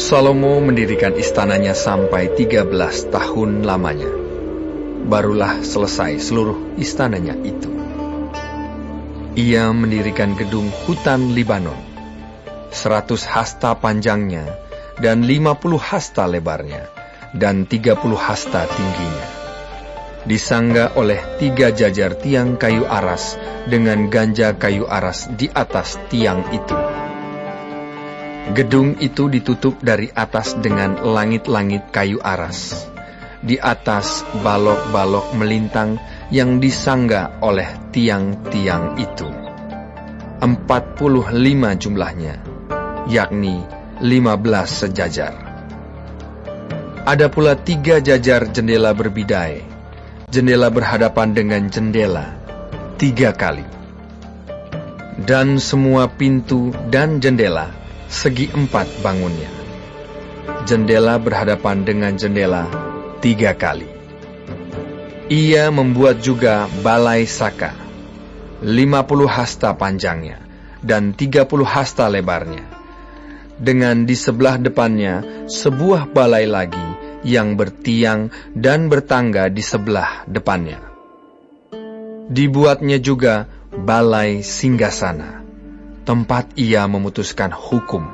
Salomo mendirikan istananya sampai 13 tahun lamanya. Barulah selesai seluruh istananya itu. Ia mendirikan gedung hutan Libanon, 100 hasta panjangnya dan 50 hasta lebarnya, dan 30 hasta tingginya. Disangga oleh 3 jajar tiang kayu aras dengan ganja kayu aras di atas tiang itu. Gedung itu ditutup dari atas dengan langit-langit kayu aras. Di atas balok-balok melintang yang disangga oleh tiang-tiang itu. 45 jumlahnya, yakni 15 sejajar. Ada pula 3 jajar jendela berbidai. Jendela berhadapan dengan jendela 3 kali. Dan semua pintu dan jendela segi 4 bangunnya. Jendela berhadapan dengan jendela 3 kali. Ia membuat juga balai saka, 50 hasta panjangnya dan 30 hasta lebarnya. Dengan di sebelah depannya sebuah balai lagi yang bertiang dan bertangga di sebelah depannya. Dibuatnya juga balai singgasana, tempat ia memutuskan hukum,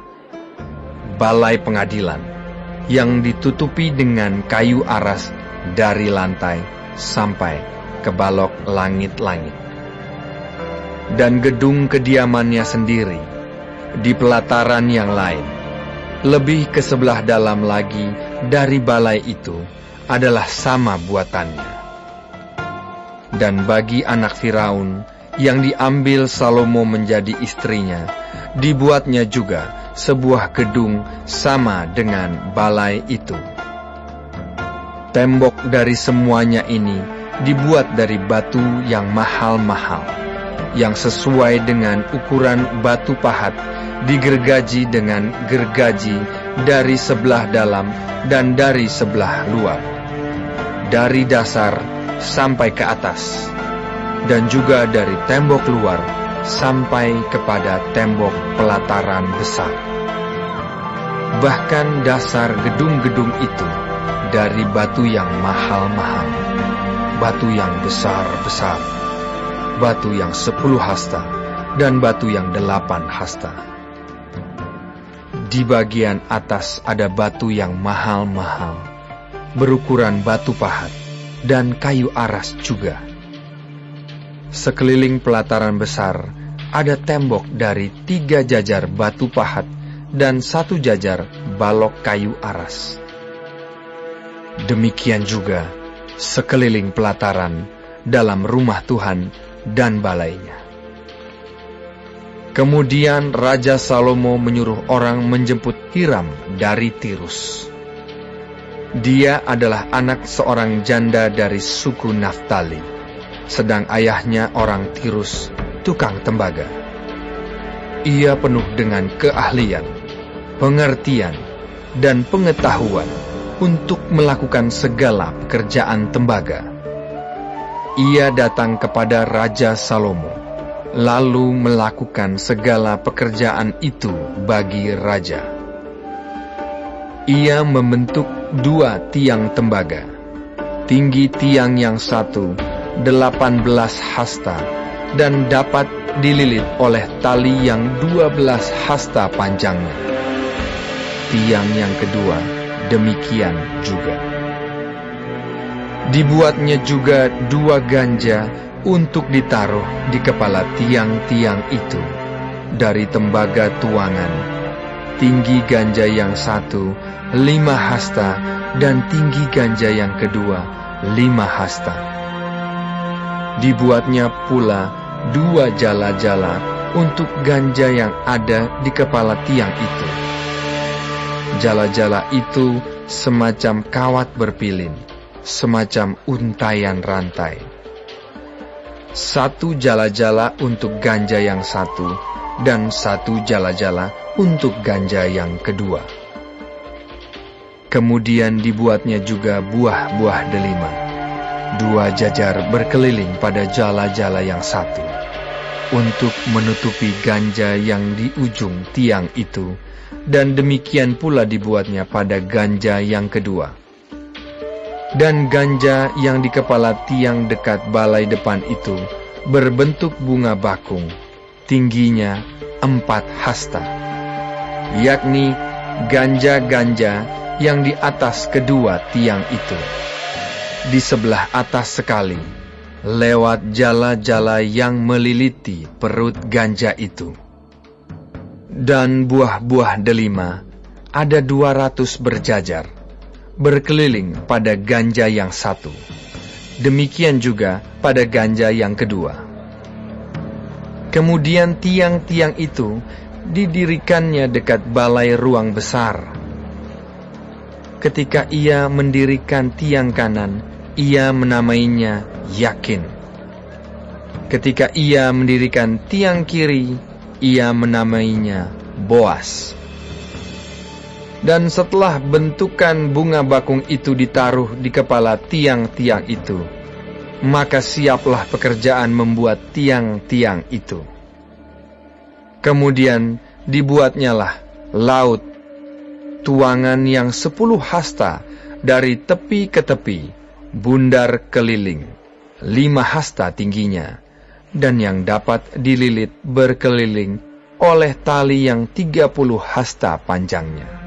balai pengadilan, yang ditutupi dengan kayu aras dari lantai sampai ke balok langit-langit. Dan gedung kediamannya sendiri, di pelataran yang lain, lebih ke sebelah dalam lagi dari balai itu, adalah sama buatannya. Dan bagi anak Firaun, yang diambil Salomo menjadi istrinya, dibuatnya juga sebuah gedung sama dengan balai itu. Tembok dari semuanya ini dibuat dari batu yang mahal-mahal, yang sesuai dengan ukuran batu pahat, digergaji dengan gergaji dari sebelah dalam dan dari sebelah luar, dari dasar sampai ke atas, dan juga dari tembok luar sampai kepada tembok pelataran besar. Bahkan dasar gedung-gedung itu dari batu yang mahal-mahal, batu yang besar-besar, batu yang 10 hasta, dan batu yang 8 hasta. Di bagian atas ada batu yang mahal-mahal, berukuran batu pahat, dan kayu aras juga. Sekeliling pelataran besar ada tembok dari 3 jajar batu pahat dan 1 jajar balok kayu aras. Demikian juga sekeliling pelataran dalam rumah Tuhan dan balainya. Kemudian Raja Salomo menyuruh orang menjemput Hiram dari Tirus. Dia adalah anak seorang janda dari suku Naftali, sedang ayahnya orang Tirus, tukang tembaga. Ia penuh dengan keahlian, pengertian, dan pengetahuan untuk melakukan segala pekerjaan tembaga. Ia datang kepada Raja Salomo, lalu melakukan segala pekerjaan itu bagi raja. Ia membentuk 2 tiang tembaga, tinggi tiang yang satu 18 hasta, dan dapat dililit oleh tali yang 12 hasta panjangnya. Tiang yang kedua demikian juga. Dibuatnya juga 2 ganja untuk ditaruh di kepala tiang-tiang itu dari tembaga tuangan. Tinggi ganja yang satu 5 hasta, dan tinggi ganja yang kedua 5 hasta. Dibuatnya pula 2 jala-jala untuk ganja yang ada di kepala tiang itu. Jala-jala itu semacam kawat berpilin, semacam untaian rantai. 1 jala-jala untuk ganja yang satu, dan 1 jala-jala untuk ganja yang kedua. Kemudian dibuatnya juga buah-buah delima, 2 jajar berkeliling pada jala-jala yang satu. untuk menutupi ganja yang di ujung tiang itu, dan demikian pula dibuatnya pada ganja yang kedua. Dan ganja yang di kepala tiang dekat balai depan itu berbentuk bunga bakung, tingginya 4 hasta, yakni ganja-ganja yang di atas kedua tiang itu, di sebelah atas sekali, lewat jala-jala yang meliliti perut ganja itu. Dan buah-buah delima ada 200 berjajar, berkeliling pada ganja yang satu. Demikian juga pada ganja yang kedua. Kemudian tiang-tiang itu didirikannya dekat balai ruang besar. Ketika ia mendirikan tiang kanan, ia menamainya Yakin. Ketika ia mendirikan tiang kiri, ia menamainya Boas. Dan setelah bentukan bunga bakung itu ditaruh di kepala tiang-tiang itu, maka siaplah pekerjaan membuat tiang-tiang itu. Kemudian dibuatnyalah laut, tuangan yang 10 hasta dari tepi ke tepi, bundar keliling, 5 hasta tingginya, dan yang dapat dililit berkeliling oleh tali yang 30 hasta panjangnya.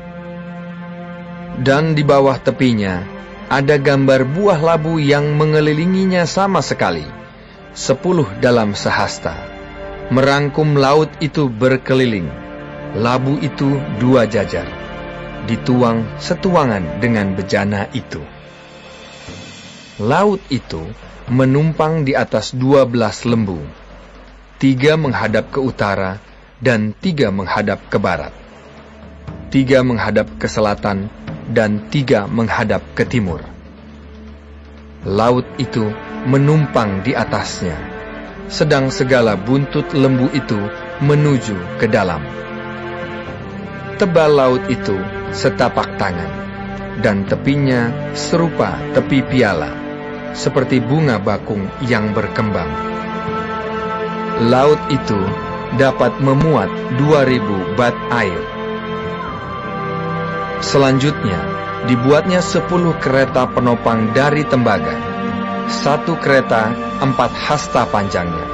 Dan di bawah tepinya ada gambar buah labu yang mengelilinginya sama sekali, 10 dalam sehasta, merangkum laut itu berkeliling. Labu itu 2 jajar, dituang setuangan dengan bejana itu. Laut itu menumpang di atas 12 lembu, 3 menghadap ke utara dan 3 menghadap ke barat, 3 menghadap ke selatan dan 3 menghadap ke timur. Laut itu menumpang di atasnya, sedang segala buntut lembu itu menuju ke dalam. Tebal laut itu setapak tangan, dan tepinya serupa tepi piala, seperti bunga bakung yang berkembang. Laut itu dapat memuat 2000 bat air. Selanjutnya, dibuatnya 10 kereta penopang dari tembaga. 1 kereta 4 hasta panjangnya,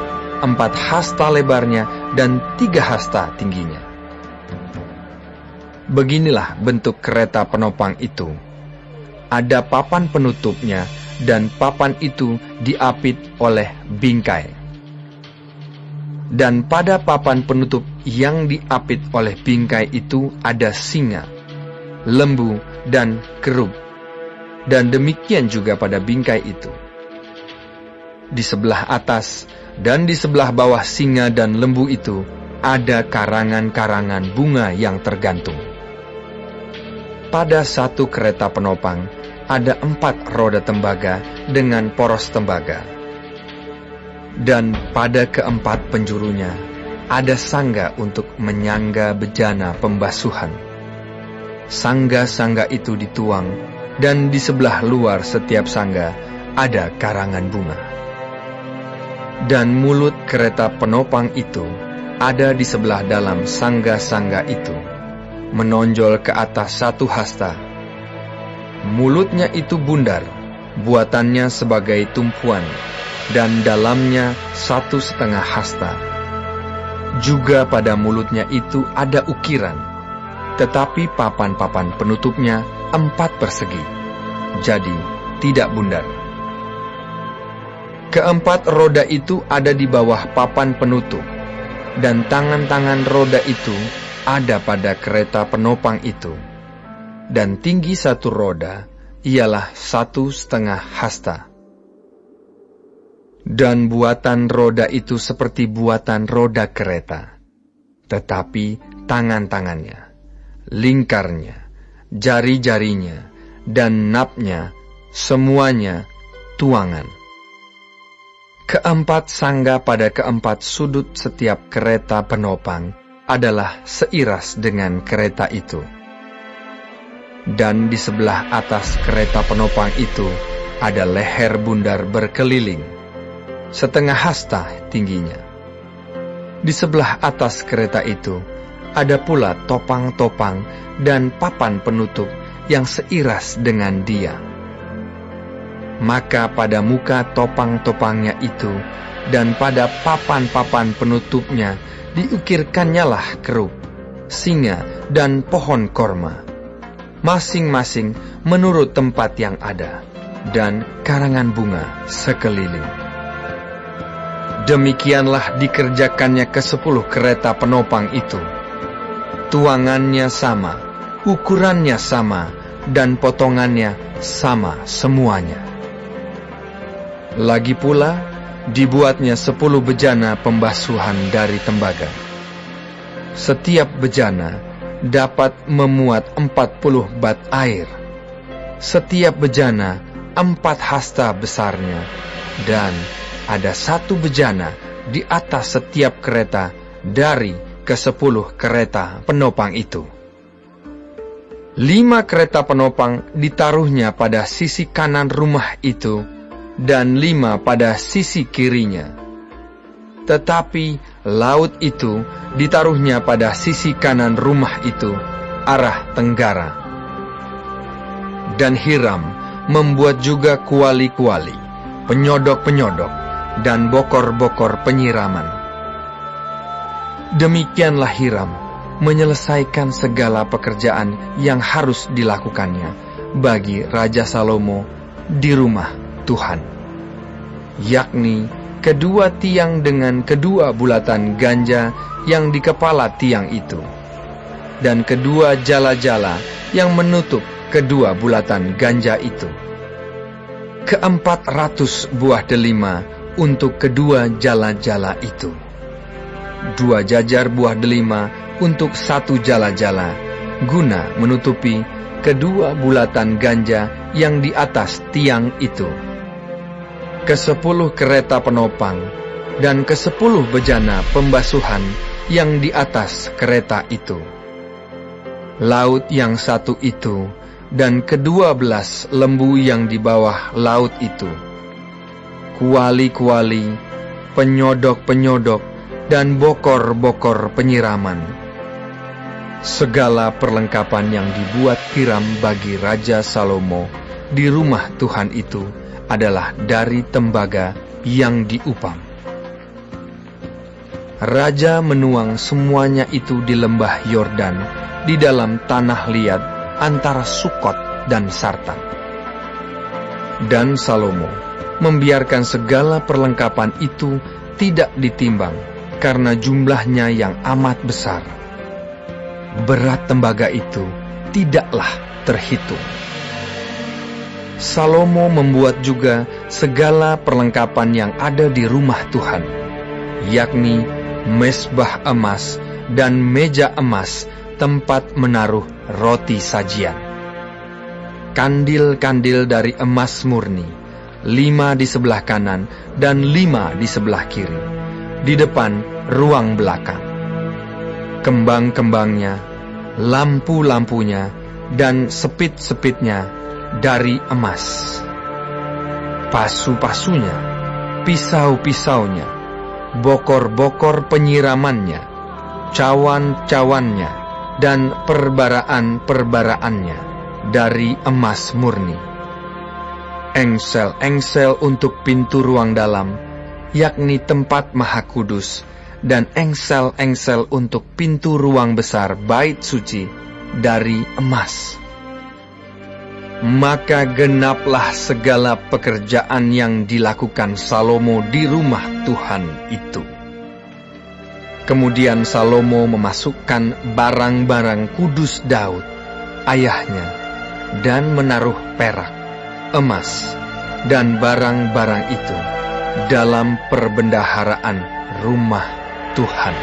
4 hasta lebarnya, dan 3 hasta tingginya. Beginilah bentuk kereta penopang itu. Ada papan penutupnya, dan papan itu diapit oleh bingkai. Dan pada papan penutup yang diapit oleh bingkai itu ada singa, lembu, dan kerub, dan demikian juga pada bingkai itu. Di sebelah atas dan di sebelah bawah singa dan lembu itu ada karangan-karangan bunga yang tergantung. Pada 1 kereta penopang ada 4 roda tembaga dengan poros tembaga. Dan pada keempat penjurunya ada sangga untuk menyangga bejana pembasuhan. Sangga-sangga itu dituang, dan di sebelah luar setiap sangga ada karangan bunga. Dan mulut kereta penopang itu ada di sebelah dalam sangga-sangga itu, menonjol ke atas 1 hasta. Mulutnya itu bundar, buatannya sebagai tumpuan, dan dalamnya 1,5 hasta. Juga pada mulutnya itu ada ukiran, tetapi papan-papan penutupnya 4 persegi, jadi tidak bundar. Keempat roda itu ada di bawah papan penutup, dan tangan-tangan roda itu ada pada kereta penopang itu. Dan tinggi 1 roda ialah 1,5 hasta. Dan buatan roda itu seperti buatan roda kereta, tetapi tangan-tangannya, lingkarnya, jari-jarinya, dan napnya, semuanya tuangan. Keempat sangga pada keempat sudut setiap kereta penopang adalah seiras dengan kereta itu. Dan di sebelah atas kereta penopang itu ada leher bundar berkeliling, 1/2 hasta tingginya. Di sebelah atas kereta itu ada pula topang-topang dan papan penutup yang seiras dengan dia. Maka pada muka topang-topangnya itu dan pada papan-papan penutupnya diukirkannyalah keruk, singa, dan pohon korma, masing-masing menurut tempat yang ada, dan karangan bunga sekeliling. Demikianlah dikerjakannya ke-10 kereta penopang itu. Tuangannya sama, ukurannya sama, dan potongannya sama semuanya. Lagi pula, dibuatnya 10 bejana pembasuhan dari tembaga. Setiap bejana dapat memuat 40 bat air. Setiap bejana 4 hasta besarnya, dan ada 1 bejana di atas setiap kereta dari ke-10 kereta penopang itu. 5 kereta penopang ditaruhnya pada sisi kanan rumah itu, dan 5 pada sisi kirinya. Tetapi laut itu ditaruhnya pada sisi kanan rumah itu, arah tenggara. Dan Hiram membuat juga kuali-kuali, penyodok-penyodok, dan bokor-bokor penyiraman. Demikianlah Hiram menyelesaikan segala pekerjaan yang harus dilakukannya bagi Raja Salomo di rumah Tuhan, yakni kedua tiang dengan kedua bulatan ganja yang di kepala tiang itu, dan kedua jala-jala yang menutup kedua bulatan ganja itu, 400 buah delima untuk kedua jala-jala itu, 2 jajar buah delima untuk 1 jala-jala, guna menutupi kedua bulatan ganja yang di atas tiang itu. Ke-10 kereta penopang dan ke-10 bejana pembasuhan yang di atas kereta itu. Laut yang satu itu dan ke-12 lembu yang di bawah laut itu. Kuali-kuali, penyodok-penyodok, dan bokor-bokor penyiraman. Segala perlengkapan yang dibuat Hiram bagi Raja Salomo di rumah Tuhan itu adalah dari tembaga yang diupam. Raja menuang semuanya itu di lembah Yordan, di dalam tanah liat antara Sukot dan Sartan. Dan Salomo membiarkan segala perlengkapan itu tidak ditimbang, karena jumlahnya yang amat besar. Berat tembaga itu tidaklah terhitung. Salomo membuat juga segala perlengkapan yang ada di rumah Tuhan, yakni mezbah emas dan meja emas tempat menaruh roti sajian. Kandil-kandil dari emas murni, 5 di sebelah kanan dan 5 di sebelah kiri, di depan ruang belakang. Kembang-kembangnya, lampu-lampunya, dan sepit-sepitnya dari emas. Pasu-pasunya, pisau-pisaunya, bokor-bokor penyiramannya, cawan-cawannya, dan perbaraan-perbaraannya dari emas murni. Engsel-engsel untuk pintu ruang dalam, yakni tempat maha kudus, dan engsel-engsel untuk pintu ruang besar bait suci dari emas. Maka genaplah segala pekerjaan yang dilakukan Salomo di rumah Tuhan itu. Kemudian Salomo memasukkan barang-barang kudus Daud, ayahnya, dan menaruh perak, emas, dan barang-barang itu dalam perbendaharaan rumah Tuhan.